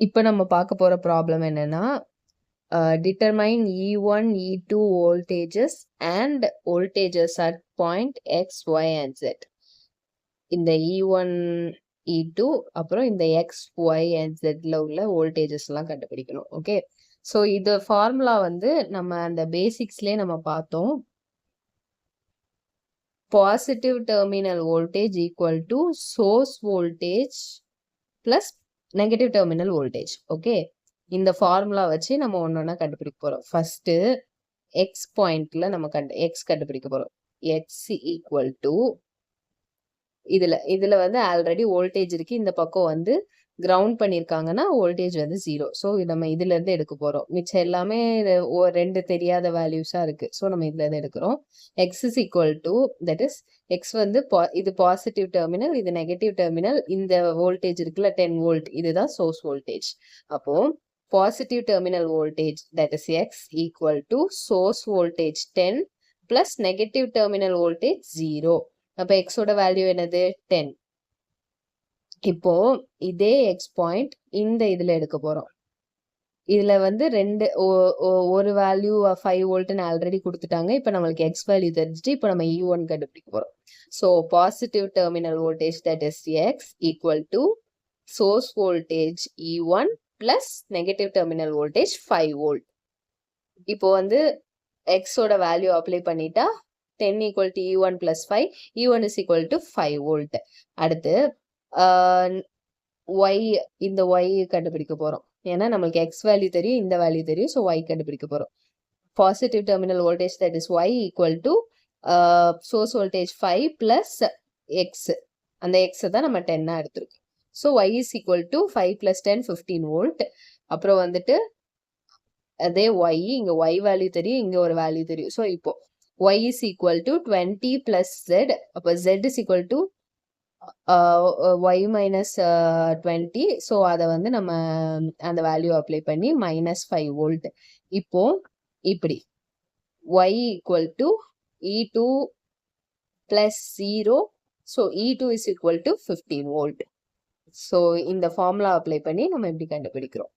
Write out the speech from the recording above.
இப்போ நம்ம பார்க்க போற ப்ராப்ளம் என்னன்னா, determine E1, E2 voltages and voltages at point X, Y and Z. இந்த E1, E2 அப்புறம் இந்த X, Y and Zல உள்ள voltages எல்லாம் கண்டுபிடிக்கணும். ஓகே. ஸோ இது ஃபார்முலா வந்து நம்ம அந்த பேசிக்ஸ்லயே நம்ம பார்த்தோம். Positive terminal voltage equal to source voltage plus negative terminal voltage. Okay. இந்த ஃபார்முலா வச்சு நம்ம ஒன்னொன்னா கண்டுபிடிக்க போறோம். ஃபர்ஸ்ட் எக்ஸ் பாயிண்ட்ல நம்ம எக்ஸ் கண்டுபிடிக்க போறோம். எக்ஸ் ஈக்குவல் டு இதுல வந்து ஆல்ரெடி வோல்டேஜ் இருக்கு. இந்த பக்கம் வந்து கிரவுண்ட் பண்ணிருக்காங்கன்னா வோல்டேஜ் வந்து 0. ஸோ நம்ம இதுல இருந்து எடுக்க போறோம். மிச்சம் எல்லாமே ரெண்டு தெரியாத வேல்யூஸா இருக்கு. ஸோ நம்ம இதுல இருந்து எடுக்கிறோம். X is equal to that is X வந்து இது பாசிட்டிவ் டெர்மினல், இது நெகட்டிவ் டெர்மினல். இந்த வோல்டேஜ் இருக்குல்ல 10 வோல்ட், இதுதான் சோர்ஸ் வோல்டேஜ். அப்போ positive terminal voltage that is X equal to source voltage 10 plus negative terminal voltage 0. அப்ப எக்ஸோட வேல்யூ என்னது 10. இப்போ இதே எக்ஸ் பாயிண்ட் இந்த இதுல எடுக்க போறோம். இதுல வந்து ஒரு வேல்யூ 5 வோல்ட்னு ஆல்ரெடி கொடுத்துட்டாங்க. இப்போ நம்மளுக்கு எக்ஸ் வேல்யூ தெரிஞ்சுட்டு இப்போ நம்ம E1 கண்டுபிடிக்க போறோம். So positive terminal voltage that is X equal to source voltage E1 plus negative terminal voltage 5 volt. இப்போ வந்து எக்ஸோட வேல்யூ அப்ளை பண்ணிட்டா 10 equal to E1 plus 5, E1 is equal to 5 volt. அடுத்து y, இந்த y கண்டுபிடிக்க போறோம். ஏன்னா நம்மளுக்கு x வேல்யூ தெரியும், இந்த வேல்யூ தெரியும். ஸோ y கண்டுபிடிக்க போறோம். Positive terminal voltage that is y equal to source voltage 5 plus x. அந்த x தான் நம்ம 10 எடுத்திருக்கோம். So y is equal to 5 plus 10 15 volt. அப்புறம் வந்துட்டு அதே y, இங்க y வேல்யூ தெரியும், இங்க ஒரு வேல்யூ தெரியும். ஸோ இப்போ y is equal to 20 plus z. அப்போ z is equal to y minus 20. So அதை வந்து நம்ம அந்த வேல்யூ அப்ளை பண்ணி minus 5 volt. இப்போ இப்படி y equal to E2 plus 0. So E2 is equal to 15 volt. So இந்த ஃபார்முலா அப்ளை பண்ணி நம்ம எப்படி கண்டுபிடிக்கிறோம்.